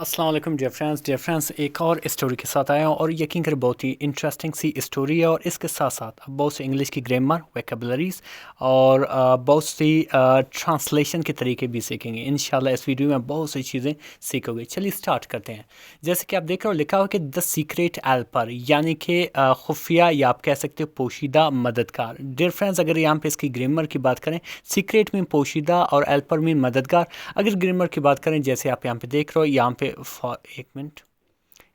अस्सलाम वालेकुम dear friends एक और स्टोरी के साथ आया हूँ और यकीन करें बहुत ही इंटरेस्टिंग सी स्टोरी है और इसके साथ साथ आप बहुत से इंग्लिश की ग्रामर वोकैबुलरीज और बहुत सी ट्रांसलेशन के तरीके भी सीखेंगे इंशाल्लाह। इस वीडियो में बहुत सी चीज़ें सीखोगे। चलिए स्टार्ट करते हैं। जैसे कि आप देख रहे हो लिखा हुआ कि द सीक्रेट हेल्पर यानी कि खुफिया या आप कह सकते हो पोशीदा मददगार। डियर फ्रेंड्स अगर यहाँ पे इसकी ग्रामर की बात करें, सीक्रेट मीन पोशीदा और हेल्पर मीन मददगार। अगर ग्रामर की बात करें जैसे आप यहाँ पे देख रहे हो, यहाँ पे फॉर एक मिनट,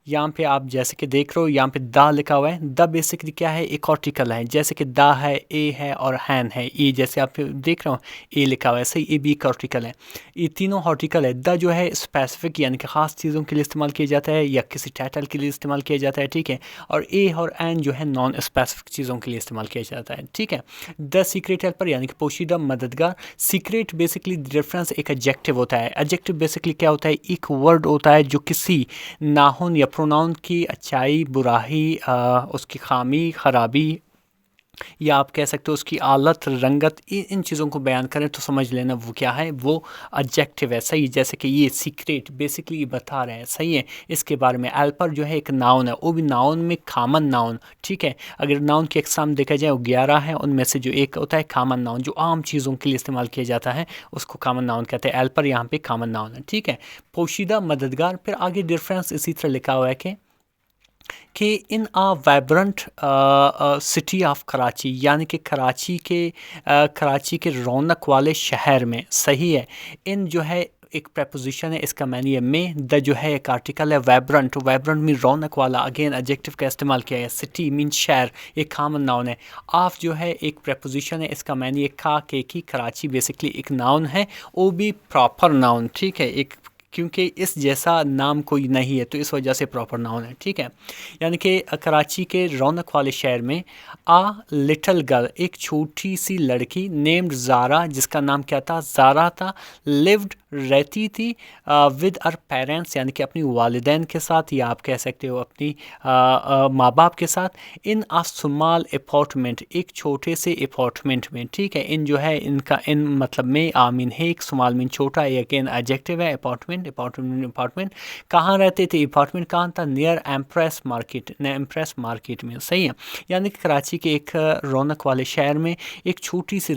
यहाँ पे आप जैसे कि देख रहे हो यहाँ पे दा लिखा हुआ है। द बेसिकली क्या है, एक आर्टिकल है। जैसे कि दा है, ए है और हैन है, ए जैसे आप देख रहे हो ए लिखा हुआ है, सही ए भी एक आर्टिकल है। ये तीनों आर्टिकल है। द जो है स्पेसिफिक यानी कि ख़ास चीज़ों के लिए इस्तेमाल किया जाता है या किसी टाइटल के लिए इस्तेमाल किया जाता है, ठीक है। और ए और एन जो है नॉन स्पेसिफिक चीज़ों के लिए इस्तेमाल किया जाता है, ठीक है। द सीक्रेट हेल्पर यानी कि पोशीदा मददगार। सीक्रेट बेसिकली रेफरेंस एक एडजेक्टिव होता है। एडजेक्टिव बेसिकली क्या होता है, एक वर्ड होता है जो किसी नाउन या प्रोनाउन की अच्छाई बुराई, उसकी खामी खराबी या आप कह सकते हो उसकी आलत रंगत, इन चीज़ों को बयान करें तो समझ लेना वो क्या है, वो एडजेक्टिव है, सही। जैसे कि ये सीक्रेट बेसिकली ये बता रहे हैं, सही है। इसके बारे में हेल्पर जो है एक नाउन है, वो भी नाउन में कॉमन नाउन, ठीक है। अगर नाउन की एग्जाम देखा जाए वो 11 है, उनमें से जो एक होता है कॉमन नाउन जो आम चीज़ों के लिए इस्तेमाल किया जाता है उसको कॉमन नाउन कहते हैं। हेल्पर यहाँ पे कॉमन नाउन है, ठीक है। पोशीदा मददगार। फिर आगे डिफरेंस इसी तरह लिखा हुआ है कि इन आ वाइब्रेंट सिटी ऑफ कराची यानी कि कराची के रौनक वाले शहर में, सही है। इन जो है एक प्रपोजिशन है, इसका मैंने ये में, द जो है एक आर्टिकल है। वाइब्रेंट, वाइब्रेंट मीन रौनक वाला, अगेन एडजेक्टिव का इस्तेमाल किया है। सिटी मीन शहर, एक कॉमन नाउन है। ऑफ जो है एक प्रपोजिशन है, इसका मैंने ये खा के की, कराची बेसिकली एक नाउन है, वो भी प्रॉपर नाउन, ठीक है। एक क्योंकि इस जैसा नाम कोई नहीं है तो इस वजह से प्रॉपर नाउन है, ठीक है। यानी कि कराची के रौनक वाले शहर में आ लिटिल गर्ल एक छोटी सी लड़की नेम्ड ज़ारा, जिसका नाम क्या था, ज़ारा था, लिव्ड रहती थी विद अर पेरेंट्स यानी कि अपनी वालिदैन के साथ या आप कह सकते हो अपनी माँ बाप के साथ, इन आ स्मॉल अपार्टमेंट एक छोटे से अपार्टमेंट में, ठीक है। इन जो है इनका इन मतलब में आमीन है, एक स्मॉल मीन छोटा, एक इन एडजेक्टिव है। अपार्टमेंट कहाँ रहते थे, अपार्टमेंट कहाँ था, नियर एम्प्रेस मार्केट में, सही है। यानी कि कराची के एक रौनक वाले शहर में एक छोटी सी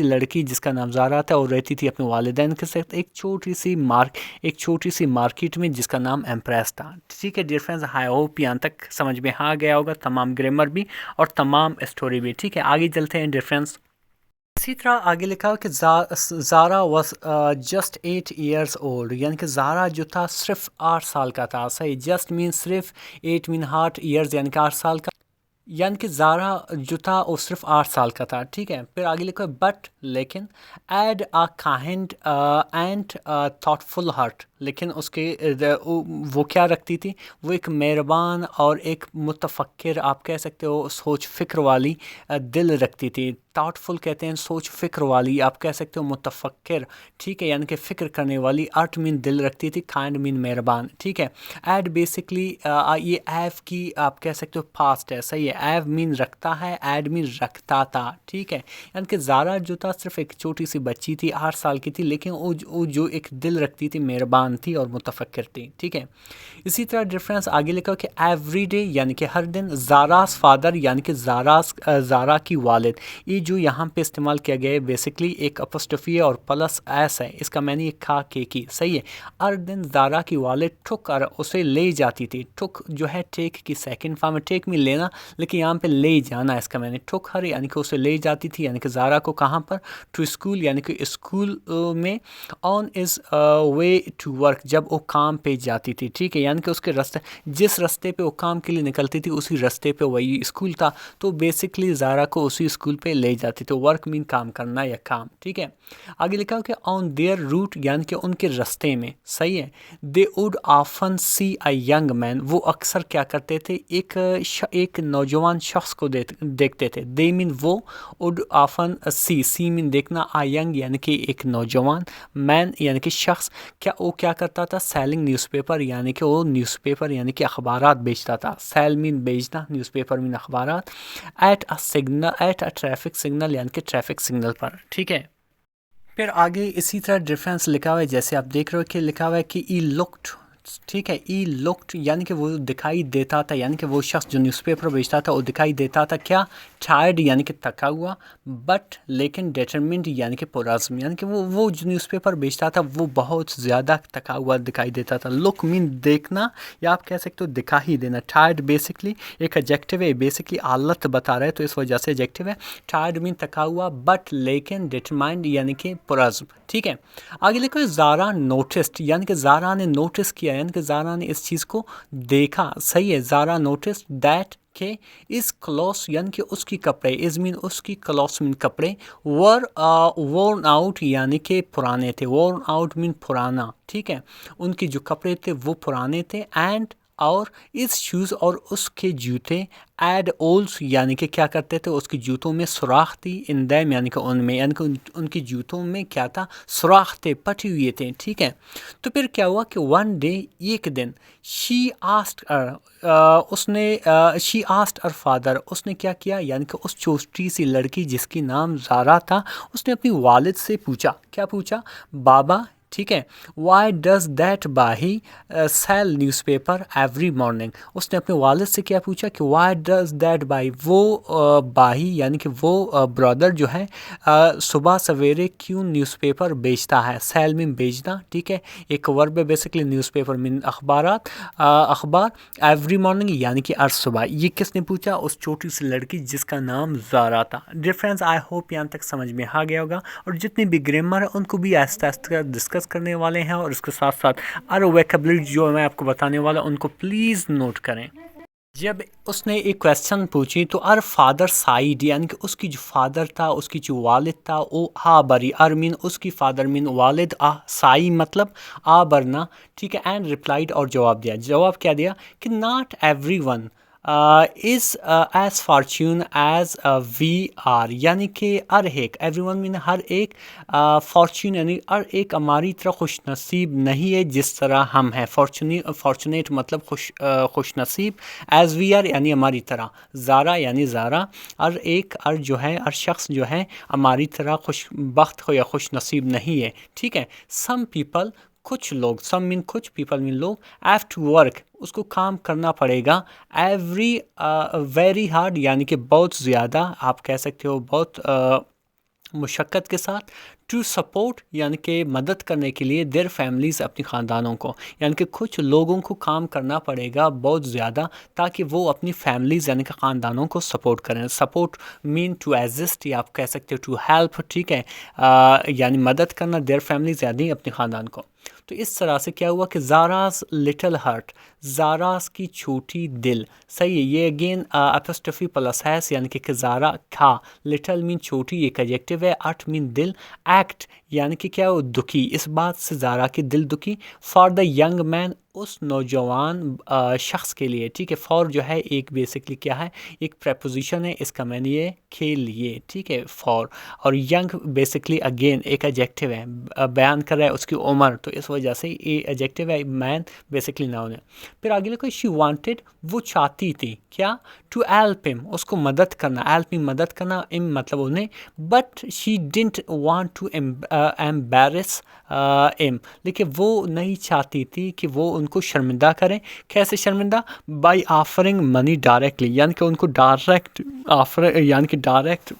लड़की जिसका नाम ज़ारा था और रहती थी अपने वालिदैन के साथ एक छोटी सी मार्केट में जिसका नाम एम्प्रेस था, ठीक है। डियर फ्रेंड्स आई होप यहाँ तक समझ में आ गया होगा, तमाम ग्रामर भी और तमाम स्टोरी भी, ठीक है। आगे चलते हैं डियर फ्रेंड्स। इसी तरह आगे लिखा है कि Zara was just 8 years old यानी कि ज़ारा जो था सिर्फ 8 साल का था, सही। जस्ट मीन सिर्फ, 8 मीन 8 years यानी कि 8 साल का, यानी कि ज़ारा जो था वो सिर्फ 8 साल का था, ठीक है। फिर आगे लिखा है बट लेकिन, had a kind and thoughtful heart, लेकिन उसके वो क्या रखती थी, वो एक मेहरबान और एक मुतफक्र आप कह सकते हो सोच फिक्र वाली दिल रखती थी। थाटफुल कहते हैं सोच फिक्र वाली, आप कह सकते हो मुतफक्र, ठीक है। यानी कि फ़िक्र करने वाली। अर्थ मीन दिल रखती थी, काइंड मीन मेहरबान, ठीक है। एड बेसिकली ये एव की आप कह सकते हो पास्ट है, सही है। एव मीन रखता है, एड मीन रखता था, ठीक है। यानी कि ज़ारा जो था सिर्फ एक छोटी सी बच्ची थी, 8 साल की थी, लेकिन वो जो एक दिल रखती थी, मेहरबान थी और मुतफक्र थी, ठीक है। इसी तरह डिफरेंस आगे लिखा कि एवरी डे यानी कि हर दिन, ज़ारास फादर यानी कि ज़ारा की वालिद। ये जो यहाँ पे इस्तेमाल किया गया है बेसिकली एक अपोस्ट्रोफी है और प्लस एस है, इसका मैंने ये खा के की, सही है। हर दिन ज़ारा की वालिद टुक और उसे ले जाती थी। टुक जो है टेक की सेकंड फॉर्म है, टेक में लेना, लेकिन यहाँ पे ले जाना, इसका मैंने टुक हर यानी कि उसे ले जाती थी, यानी कि ज़ारा को कहाँ पर, टू स्कूल यानी कि स्कूल में, on his way to work जब वो काम पे जाती थी, ठीक है। यानी कि उसके रास्ते, जिस रास्ते पे वो काम के लिए निकलती थी उसी रास्ते पे वही स्कूल था, तो बेसिकली ज़ारा को उसी स्कूल पे ले जाती। तो वर्क मीन काम करना या काम, ठीक है। आगे लिखा हो कि ऑन देयर रूट यानी कि उनके रास्ते में, सही है। They would often see a young man, वो अक्सर क्या करते थे, एक नौजवान शख्स को देखते थे। दे मीन वो, वुड ऑफन सी मीन देखना, आ यंग यानी कि एक नौजवान, मैन यानी कि शख्स, वो क्या करता था, सेलिंग न्यूज़पेपर यानी कि वो न्यूज़पेपर यानी कि अखबारात बेचता था। सेल मीन बेचना, न्यूज़पेपर मीन अखबारात, एट अ ट्रैफिक सिग्नल यानी कि ट्रैफिक सिग्नल पर, ठीक है। फिर आगे इसी तरह डिफरेंस लिखा हुआ है, जैसे आप देख रहे हो कि लिखा हुआ है कि ई लुक्ड, ठीक है, ई लुक्ड यानी कि वो दिखाई देता था, यानी कि वो शख्स जो न्यूज़पेपर बेचता था वो दिखाई देता था क्या, टायर्ड यानी कि थका हुआ, बट लेकिन डिटरमिन्ड यानी कि पुरज़्म, यानी कि वो जो न्यूज़पेपर बेचता था वो बहुत ज़्यादा थका हुआ दिखाई देता था। लुक मीन देखना, या आप कह सकते हो दिखा ही देना। टायर्ड बेसिकली एक एडजेक्टिव है, बेसिकली हालत बता रहा है तो इस वजह से एडजेक्टिव है। टायर्ड मीन थका हुआ, बट लेकिन डिटरमाइंड यानी कि पुरज़्म, ठीक है। आगे लिखो ज़ारा नोटिस्ड, यानी कि ज़ारा ने नोटिस किया, यानी कि ज़ारा ने इस चीज़ को देखा, सही है। ज़ारा नोटिस दैट के इस क्लॉथ यानी कि उसकी कपड़े, इज मीन उसकी क्लॉथ मीन कपड़े, वर वोर्न आउट यानी कि पुराने थे, वोर्न आउट मीन पुराना, ठीक है। उनके जो कपड़े थे वो पुराने थे, एंड और इस शूज़ और उसके जूते, एड ओल्स यानी कि क्या करते थे, उसके जूतों में सुराख थी, इन दैम यानी कि उनमें, यानी कि उनके जूतों में क्या था, सुराख थे, पटे हुए थे, ठीक है। तो फिर क्या हुआ कि वन डे, एक दिन, she asked she asked her father, उसने क्या किया, यानी कि उस छोटी सी लड़की जिसकी नाम ज़ारा था, उसने अपनी वालिद से पूछा, क्या पूछा, बाबा, ठीक है, वाई डज दैट बाही सेल न्यूज़पेपर एवरी मॉर्निंग, उसने अपने वालिद से क्या पूछा कि वाई डज दैट बाही, वो बाही यानी कि वो ब्रदर जो है सुबह सवेरे क्यों न्यूज़पेपर बेचता है, सेल मीन बेचना, ठीक है, एक वर्ब है बेसिकली, न्यूज़पेपर मीन अखबारात, अखबार, एवरी मॉर्निंग यानी कि हर सुबह। ये किसने पूछा, उस छोटी सी लड़की जिसका नाम ज़ारा था। डिफरेंस आई होप यहाँ तक समझ में आ गया होगा, और जितनी भी ग्रामर है उनको भी आहिस्ता आहिस्ता डिस्कस करने वाले हैं, और इसके साथ साथ और वोकैबुलरी जो मैं आपको बताने वाला उनको प्लीज़ नोट करें। जब उसने एक क्वेश्चन पूछी तो अर फादर साइड, यानी कि उसकी जो फादर था, उसकी जो वालिद था, वो आ बरी, अर मीन उसकी फादर मीन वालिद, आ साई मतलब आ बरना, ठीक है। एंड रिप्लाइड और जवाब दिया, जवाब क्या दिया कि not everyone is as fortune as we are, यानी कि हर एक, एवरी वन मीन हर एक, फॉर्चून यानी हर एक हमारी तरह खुश नसीब नहीं है जिस तरह हम हैं। फॉर्चुनेट मतलब खुश नसीब, एज वी आर यानी हमारी तरह, ज़ारा यानी ज़ारा, हर एक, हर जो है, हर शख्स जो है हमारी तरह खुश बख्त हो या खुश नसीब नहीं है, ठीक है। सम पीपल, कुछ लोग, सम मीन कुछ, पीपल मीन लोग, हैव टू वर्क उसको काम करना पड़ेगा, एवरी वेरी हार्ड यानी कि बहुत ज़्यादा, आप कह सकते हो बहुत मुशक्क़त के साथ, टू सपोर्ट यानी कि मदद करने के लिए, देयर फैमिलीज़ अपनी ख़ानदानों को, यानी कि कुछ लोगों को काम करना पड़ेगा बहुत ज़्यादा ताकि वो अपनी फैमिलीज़ यानी कि ख़ानदानों को सपोर्ट करें। सपोर्ट मीन टू एजिस्ट, या आप कह सकते हो टू हेल्प, ठीक है, यानी मदद करना, देयर फैमिलीज़ यानी अपने ख़ानदान को। तो इस तरह से क्या हुआ कि ज़ारास लिटिल हार्ट, ज़ारास की छोटी दिल, सही है। ये अगेन एपोस्ट्रोफी प्लस हैस, यानी कि ज़ारा खा, लिटिल मीन छोटी एक एडजेक्टिव है, अर्ट मीन दिल, एक्ट यानी कि क्या हो, दुखी, इस बात से ज़ारा की दिल दुखी, फॉर द यंग मैन उस नौजवान शख्स के लिए, ठीक है। फॉर जो है एक बेसिकली क्या है, एक प्रेपोजिशन है, इसका मैंने ये के लिए, ठीक है, फॉर, और यंग बेसिकली अगेन एक एडजेक्टिव है, बयान कर रहा है उसकी उम्र, तो इस वजह से ये एडजेक्टिव है, मैन बेसिकली नाउन है। फिर आगे लिखो शी वांटेड, वो चाहती थी क्या, टू हेल्प हिम उसको मदद करना, हेल्प हिम मदद करना, इम मतलब उन्हें, but she didn't want to embarrass him, लेकिन वो नहीं चाहती थी कि वो उनको शर्मिंदा करें। कैसे शर्मिंदा, बाय ऑफरिंग मनी डायरेक्टली, यानी कि उनको डायरेक्ट ऑफर, यानी कि डायरेक्ट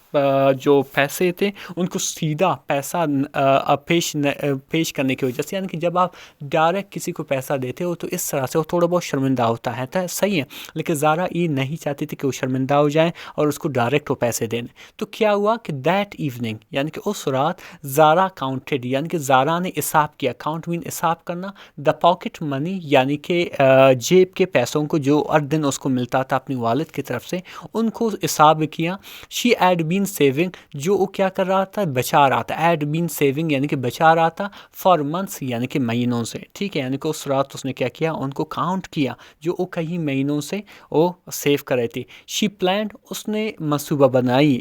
जो पैसे थे उनको सीधा पैसा पेश करने की वजह से, यानी कि जब आप डायरेक्ट किसी को पैसा देते हो तो इस तरह से वो थोड़ा बहुत शर्मिंदा होता है, तो सही है। लेकिन ज़ारा ये नहीं चाहती थी कि वो शर्मिंदा हो जाए और उसको डायरेक्ट वो पैसे देने। तो क्या हुआ कि दैट इवनिंग यानी कि उस रात, ज़ारा काउंटेड यानी कि ज़ारा ने हिसाब किया, काउंट मीन हिसाब करना, द पॉकेट मनी यानी कि जेब के पैसों को जो हर दिन उसको मिलता था अपनी वालिद की तरफ से, उनको हिसाब किया। शी एड बीन सेविंग, जो वो क्या कर रहा था, बचा रहा था, एड बीन सेविंग यानी कि बचा रहा था, फॉर मंथ्स यानी कि महीनों से, ठीक है। यानी कि उस रात उसने क्या किया, उनको काउंट किया जो वो कई महीनों से वो सेव कर रही थी। शी प्लान्ड, उसने मंसूबा बनाई,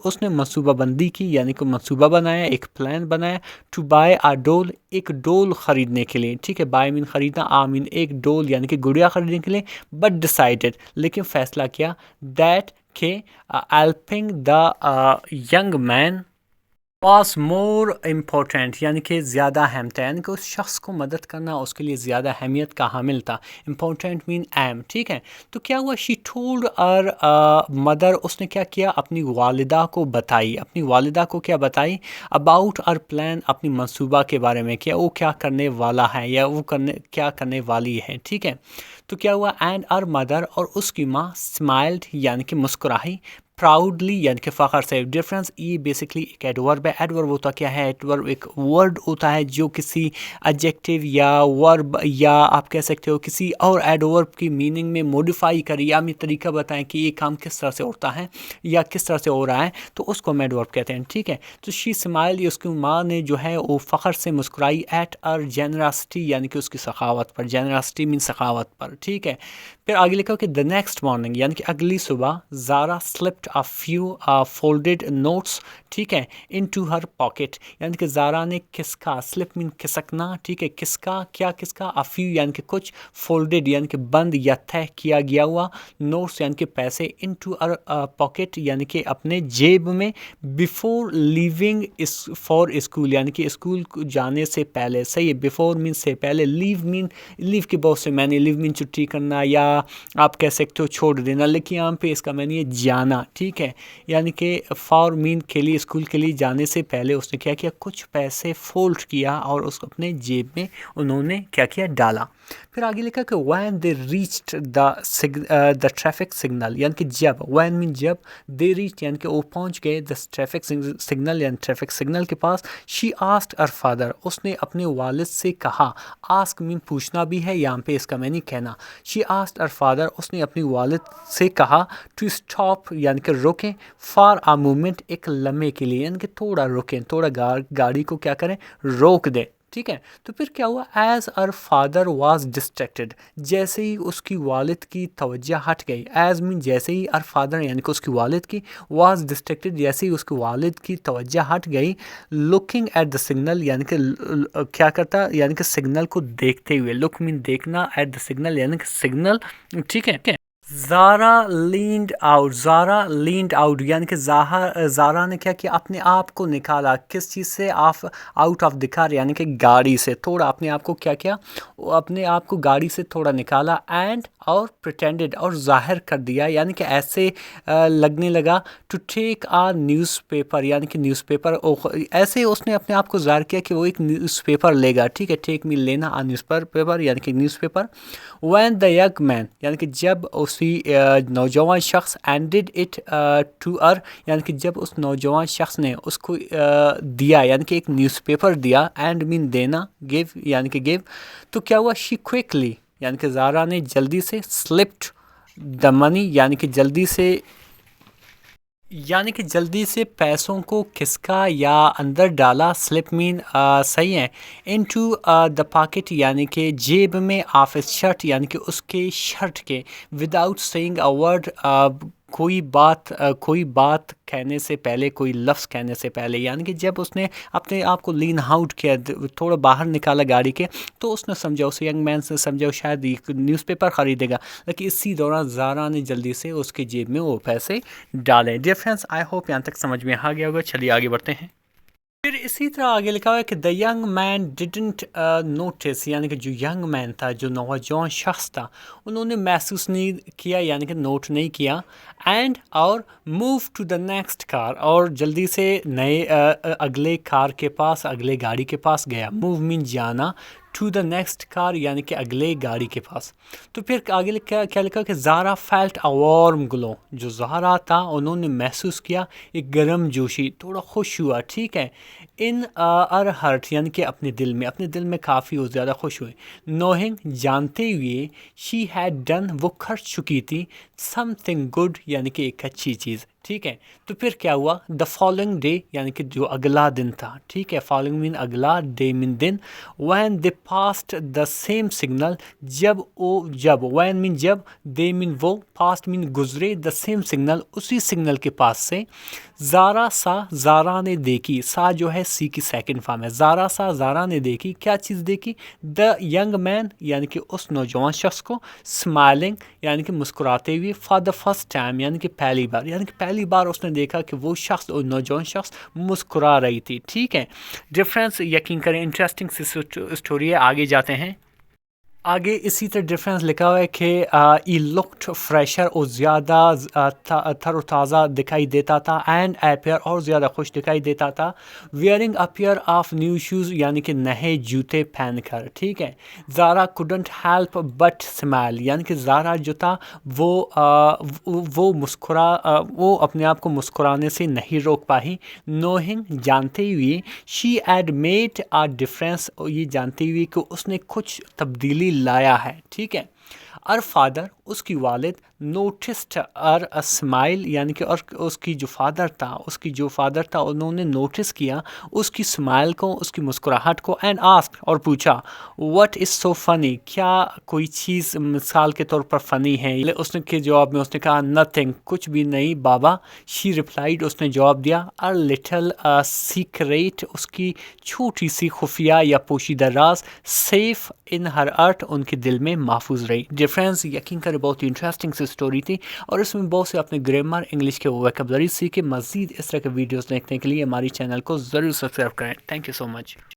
उसने मंसूबा बंदी की, यानी कि मंसूबा बनाया, एक प्लान बनाया, टू बाय आ डोल, एक डोल ख़रीदने के लिए, ठीक है। बाय मीन ख़रीदना, आ मीन एक डोल यानी कि गुड़िया ख़रीदने के लिए, बट डिसाइडेड लेकिन फ़ैसला किया, दैट के helping the young man pass more important यानी कि ज़्यादा अहम था, यानी कि उस शख्स को मदद करना उसके लिए ज़्यादा अहमियत का हामिल था। इम्पोर्टेंट मीन अहम, ठीक है। तो क्या हुआ, शी टोल्ड और मदर, उसने क्या किया, अपनी वालिदा को बताई, अपनी वालिदा को क्या बताई, अबाउट और प्लान, अपनी मंसूबा के बारे में, क्या वो क्या करने वाला है या वो क्या करने वाली है, ठीक है। तो क्या हुआ, एंड आर मदर, और उसकी माँ स्माइल्ड यानी कि मुस्कुराई, प्राउडली यानी कि फ़ख्र से। डिफरेंस, ये बेसिकली एक एडवर्ब है। एडवर्ब होता क्या है, एडवर्ब एक वर्ड होता है जो किसी एडजेक्टिव या वर्ब या आप कह सकते हो किसी और एडवर्ब की मीनिंग में मॉडिफाई करें या हमें तरीका बताएं कि ये काम किस तरह से होता है या किस तरह से हो रहा है, तो उसको हम एडवर्ब कहते हैं, ठीक है। तो शी स्माइल, ये उसकी माँ ने जो है वो फ़ख्र से मुस्कुराई, एट और जेनरासिटी यानी कि उसकी सखावत पर, जेनरासिटी मीन सखावत पर, ठीक है। फिर आगे लिखा कि द नेक्स्ट मॉर्निंग यानी कि अगली सुबह, Zara slipped a few folded notes, ठीक है, इन टू हर पॉकेट, यानी कि ज़ारा ने किसका, स्लिप मीन खिसकना, ठीक है, किसका, क्या किसका, अ फ्यू यानी कि कुछ, फोल्डेड यानी कि बंद या तह किया गया हुआ, नोट्स यानी कि पैसे, इन टू हर पॉकेट यानी कि अपने जेब में, बिफोर लीविंग इस फॉर स्कूल यानी कि स्कूल जाने से पहले, सही है, बिफोर मीन से पहले, लीव मीन लीव के बहुत से मैंने, लीव मीन छुट्टी करना या आप कह सकते हो छोड़ देना, लेकिन यहाँ पे इसका मैंने ये जाना, ठीक है, यानी कि फॉर मीन के लिए, स्कूल के लिए जाने से पहले उसने क्या किया, कुछ पैसे फोल्ड किया और उसको अपने जेब में उन्होंने क्या किया, डाला। फिर आगे लिखा कि when they reached the traffic signal, यानी कि जब, व्हेन मीन जब, दे रीच यानी कि वो पहुंच गए द ट्रैफिक सिग्नल यानी ट्रैफिक सिग्नल के पास, शी आस्क्ड हर फादर, उसने अपने वालिद से कहा, आस्क मीन पूछना भी है यहाँ पे, इसका मैंने कहना, शी आस्क्ड हर फादर, उसने अपनी वालिद से कहा, टू स्टॉप यानी कि रोकें, फॉर अ मोमेंट एक लम्हे के लिए, यानी कि थोड़ा रुकें, थोड़ा गाड़ी को क्या करें, रोक दें, ठीक है। तो फिर क्या हुआ, as her father was distracted, जैसे ही उसकी वालिद की तवज्जो हट गई, एज मीन जैसे ही, अर फादर यानी कि उसकी वालिद की, वाज डिस्ट्रैक्टेड जैसे ही उसकी वालिद की तवज्जो हट गई, लुकिंग एट द सिग्नल यानी कि क्या करता, यानी कि सिग्नल को देखते हुए, लुक मीन देखना, एट द सिग्नल यानी कि सिग्नल, ठीक है। Zara leaned out, Zara leaned out यानी कि ज़ारा ने क्या किया, अपने आप को निकाला, किस चीज़ से, of out of the car यानी कि गाड़ी से, थोड़ा अपने आप को क्या किया, अपने आप को गाड़ी से थोड़ा निकाला, एंड और प्रिटेंडेड और जाहिर कर दिया, यानी कि ऐसे लगने लगा, टू टेक आ न्यूज़पेपर यानी कि न्यूज़पेपर, ऐसे उसने अपने आप को जाहिर किया कि वो एक न्यूज़पेपर लेगा, ठीक है, टेक मीन लेना, आ न्यूज़पेपर यानी कि newspaper, when the young man यानी कि जब उसी नौजवान शख्स, एंडेड इट टू अर यानी कि जब उस नौजवान शख्स ने उसको दिया यानी कि एक न्यूज़पेपर दिया, एंड मीन देना, गिव यानी कि गिव, तो क्या हुआ, शी क्विकली यानी कि ज़ारा ने जल्दी से, स्लिप्ड द मनी यानी कि जल्दी से पैसों को खिसका या अंदर डाला, स्लिप मीन सही है, इनटू द पॉकेट यानी कि जेब में, ऑफ शर्ट यानी कि उसके शर्ट के, विदाउट सेइंग अ वर्ड, कोई बात कहने से पहले, कोई लफ्ज़ कहने से पहले, यानी कि जब उसने अपने आप को लीन आउट किया, थोड़ा बाहर निकाला गाड़ी के, तो उसने समझा, उस यंग मैन से समझा शायद न्यूज़पेपर ख़रीदेगा, लेकिन इसी दौरान ज़ारा ने जल्दी से उसके जेब में वो पैसे डालें। डियर फ्रेंड्स, आई होप यहाँ तक समझ में आ गया होगा। चलिए आगे बढ़ते हैं। फिर इसी तरह आगे लिखा हुआ है कि the young man didn't notice, यानी कि जो यंग मैन था, जो नौजवान शख्स था, उन्होंने महसूस नहीं किया यानी कि नोट नहीं किया, एंड और move to the next car, और जल्दी से अगले कार के पास, अगले गाड़ी के पास गया, मूव मीन जाना, टू द नेक्स्ट कार यानी कि अगले गाड़ी के पास। तो फिर आगे लिखा, क्या लिखा कि Zara felt a warm glow, जो ज़ारा था उन्होंने महसूस किया एक गर्म जोशी, थोड़ा खुश हुआ, ठीक है, इन अर हर्ट यानी कि अपने दिल में काफ़ी वो ज़्यादा खुश हुए, नोइंग जानते हुए, शी हैड डन वो कर चुकी थी, समथिंग गुड यानी कि एक अच्छी चीज़, ठीक है। तो फिर क्या हुआ, द फॉलोइंग डे यानी कि जो अगला दिन था, ठीक है, फॉलोइंग मीन अगला, डे मीन दिन, when they past the same signal, when mean जब, दे मीन वो, पास्ट मीन गुजरे, द सेम सिग्नल उसी सिग्नल के पास से, ज़ारा ने देखी, सा जो है सी की सेकंड फॉर्म है, ज़ारा ने देखी, क्या चीज़ देखी, द यंग मैन यानी कि उस नौजवान शख्स को, स्माइलिंग यानी कि मुस्कुराते हुए, फॉर द फर्स्ट टाइम यानी कि पहली पहली बार उसने देखा कि वो शख्स और नौजवान शख्स मुस्कुरा रही थी। ठीक है, डिफरेंस यकीन करें इंटरेस्टिंग सी स्टोरी है। आगे जाते हैं। आगे इसी तरह डिफरेंस लिखा हुआ है कि ई लुक्ड फ्रेशर और ज़्यादा तरोताज़ा दिखाई देता था, एंड अपियर और ज़्यादा खुश दिखाई देता था, wearing a pair of new shoes यानी कि नए जूते पहनकर। ठीक है, Zara couldn't help but smile यानी कि ज़ारा जो था वो वो अपने आप को मुस्कुराने से नहीं रोक पाई। नोइंग जानते हुए, she had made a difference ये जानते हुए कि उसने कुछ तब्दीली लाया है। ठीक है, और फादर उसकी वालिद नोटिस्ड और अ स्माइल यानी कि और उसकी जो फादर था उन्होंने नोटिस किया उसकी स्माइल को, उसकी मुस्कुराहट को, एंड आस्क और पूछा व्हाट इज़ सो फनी, क्या कोई चीज़ मिसाल के तौर पर फ़नी है। उसने के जवाब में उसने कहा नथिंग, कुछ भी नहीं बाबा। शी रिप्लाइड, उसने जवाब दिया अ लिटिल सीक्रेट, उसकी छोटी सी खुफिया या पोशीदा राज, सेफ इन हर अर्थ, उनके दिल में महफूज रही। डिफरेंस यकीन करें बहुत ही इंटरेस्टिंग सी स्टोरी थी और इसमें बहुत से अपने ग्रामर इंग्लिश के वोकैबुलरी सीखे। मज़ीद इस तरह के वीडियोस देखने के लिए हमारी चैनल को ज़रूर सब्सक्राइब करें। Thank you so much.